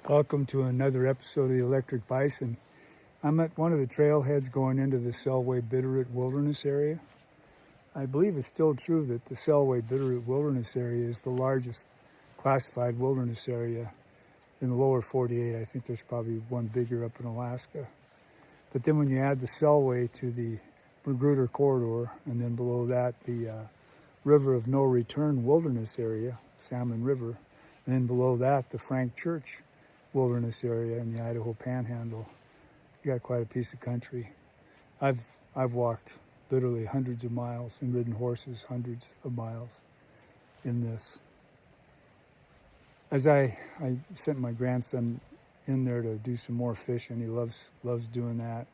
Welcome to another episode of the Electric Bison. I'm at one of the trailheads going into the Selway Bitterroot Wilderness area. I believe it's still true that the Selway Bitterroot Wilderness area is the largest classified wilderness area in the lower 48. I think there's probably one bigger up in Alaska. But then when you add the Selway to the Magruder Corridor, and then below that the River of No Return Wilderness area, Salmon River, and then below that the Frank Church Wilderness area in the Idaho Panhandle, you got quite a piece of country. I've walked literally hundreds of miles and ridden horses hundreds of miles in this. As I sent my grandson in there to do some more fishing. He loves doing that.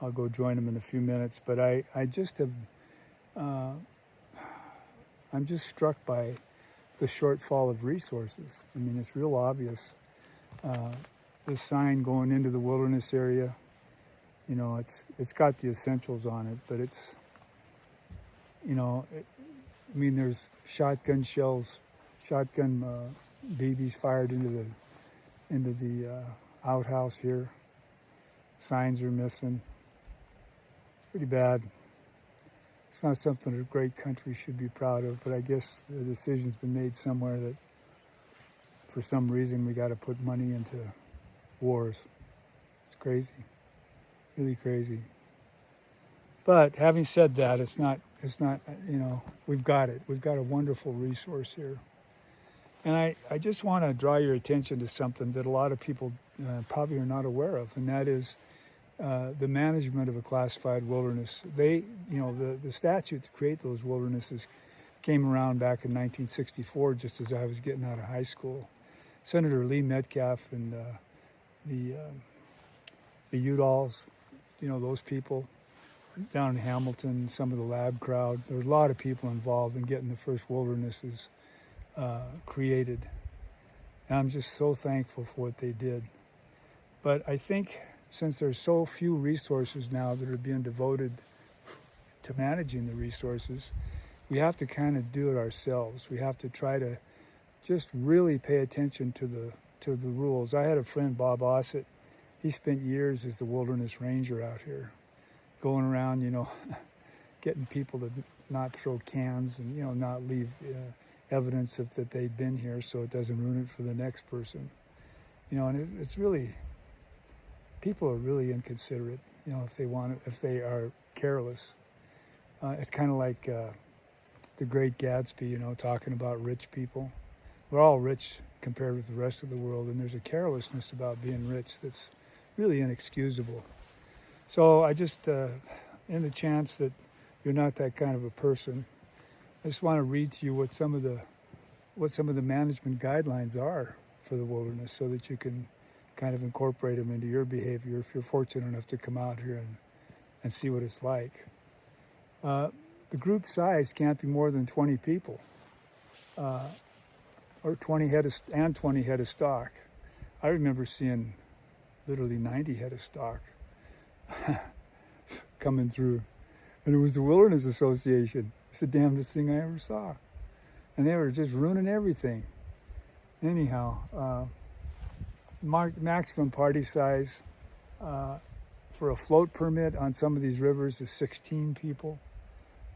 I'll go join him in a few minutes. But I'm just struck by the shortfall of resources. I mean, it's real obvious. This sign going into the wilderness area, you know, it's got the essentials on it, but it's, you know, I mean, there's shotgun shells, BBs fired into the outhouse here. Signs are missing. It's pretty bad. It's not something a great country should be proud of, but I guess the decision's been made somewhere that for some reason we got to put money into wars. It's crazy, really crazy. But having said that, it's not, you know, we've got it. We've got a wonderful resource here. And I just want to draw your attention to something that a lot of people probably are not aware of, and that is the management of a classified wilderness. They, you know, the statute to create those wildernesses came around back in 1964, just as I was getting out of high school. Senator Lee Metcalf and the Udalls, you know, those people down in Hamilton, some of the lab crowd. There were a lot of people involved in getting the first wildernesses created. And I'm just so thankful for what they did. But I think since there's so few resources now that are being devoted to managing the resources, we have to kind of do it ourselves. We have to try to just really pay attention to the rules. I had a friend, Bob Ossett. He spent years as the wilderness ranger out here, going around, you know, getting people to not throw cans and, you know, not leave evidence that they've been here so it doesn't ruin it for the next person. You know, and it's really, people are really inconsiderate, you know, if they are careless. It's kind of like the Great Gatsby, you know, talking about rich people. We're all rich compared with the rest of the world, and there's a carelessness about being rich that's really inexcusable. So I just, in the chance that you're not that kind of a person, I just want to read to you what some of the management guidelines are for the wilderness, so that you can kind of incorporate them into your behavior if you're fortunate enough to come out here and see what it's like. The group size can't be more than 20 people, or 20 head of stock. I remember seeing literally 90 head of stock coming through, and it was the Wilderness Association. It's the damnedest thing I ever saw, and they were just ruining everything. Anyhow, maximum party size for a float permit on some of these rivers is 16 people.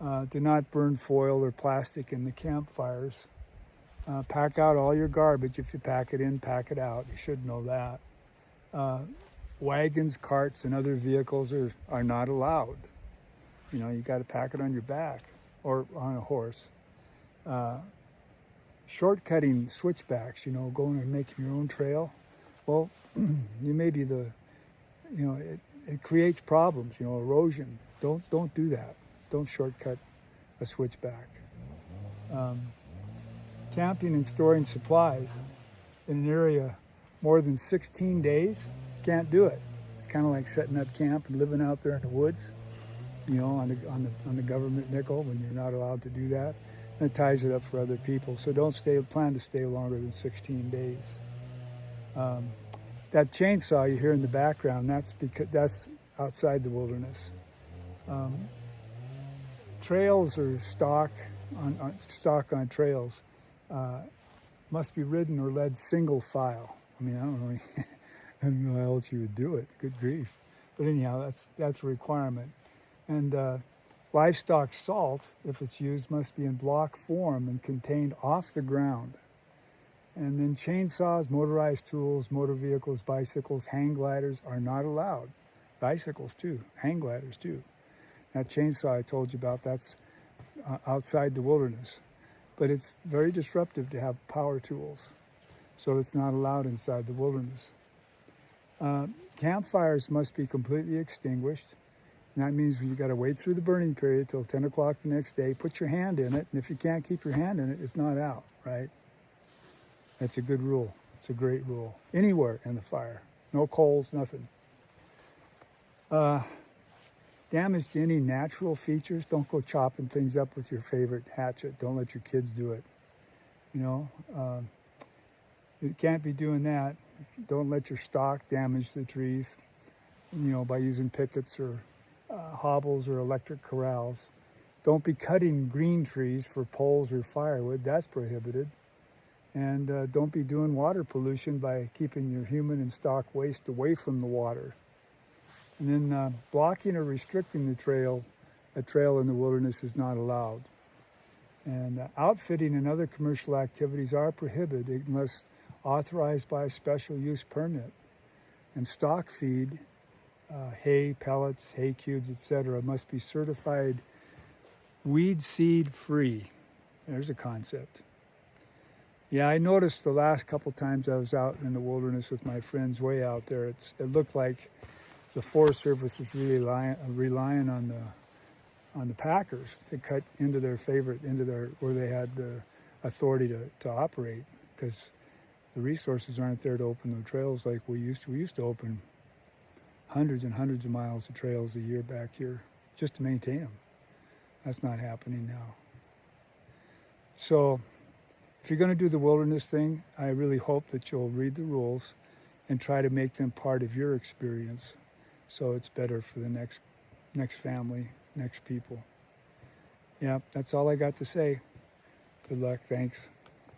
Do not burn foil or plastic in the campfires. Pack out all your garbage. If you pack it in, pack it out. You should know that. Wagons, carts, and other vehicles are not allowed. You know, you got to pack it on your back or on a horse. Shortcutting switchbacks, you know, going and making your own trail. Well, you may be you know, it creates problems, you know, erosion. Don't do that. Don't shortcut a switchback. Camping and storing supplies in an area more than 16 days, can't do it. It's kind of like setting up camp and living out there in the woods, you know, on the government nickel when you're not allowed to do that. And it ties it up for other people. So don't plan to stay longer than 16 days. That chainsaw you hear in the background, that's outside the wilderness. Trails or stock on trails must be ridden or led single file. I mean, I don't know, I don't know how else you would do it. Good grief. But anyhow, that's a requirement. And livestock salt, if it's used, must be in block form and contained off the ground. And then chainsaws, motorized tools, motor vehicles, bicycles, hang gliders are not allowed. Bicycles too, hang gliders too. That chainsaw I told you about, that's outside the wilderness. But it's very disruptive to have power tools. So it's not allowed inside the wilderness. Campfires must be completely extinguished. And that means you got to wait through the burning period till 10 o'clock the next day, put your hand in it, and if you can't keep your hand in it, it's not out, right? That's a good rule. It's a great rule. Anywhere in the fire. No coals, nothing. Damage to any natural features. Don't go chopping things up with your favorite hatchet. Don't let your kids do it. You know, you can't be doing that. Don't let your stock damage the trees, you know, by using pickets or hobbles or electric corrals. Don't be cutting green trees for poles or firewood. That's prohibited. And don't be doing water pollution by keeping your human and stock waste away from the water. And then blocking or restricting a trail in the wilderness is not allowed. And outfitting and other commercial activities are prohibited unless authorized by a special use permit. And stock feed, hay, pellets, hay cubes, etc., must be certified weed seed free. There's a concept. Yeah, I noticed the last couple times I was out in the wilderness with my friends way out there, it looked like the Forest Service was really relying on the packers to cut into where they had the authority to operate, because the resources aren't there to open the trails like we used to. We used to open hundreds and hundreds of miles of trails a year back here just to maintain them. That's not happening now. So if you're going to do the wilderness thing, I really hope that you'll read the rules and try to make them part of your experience so it's better for the next family, next people. Yeah, that's all I got to say. Good luck. Thanks.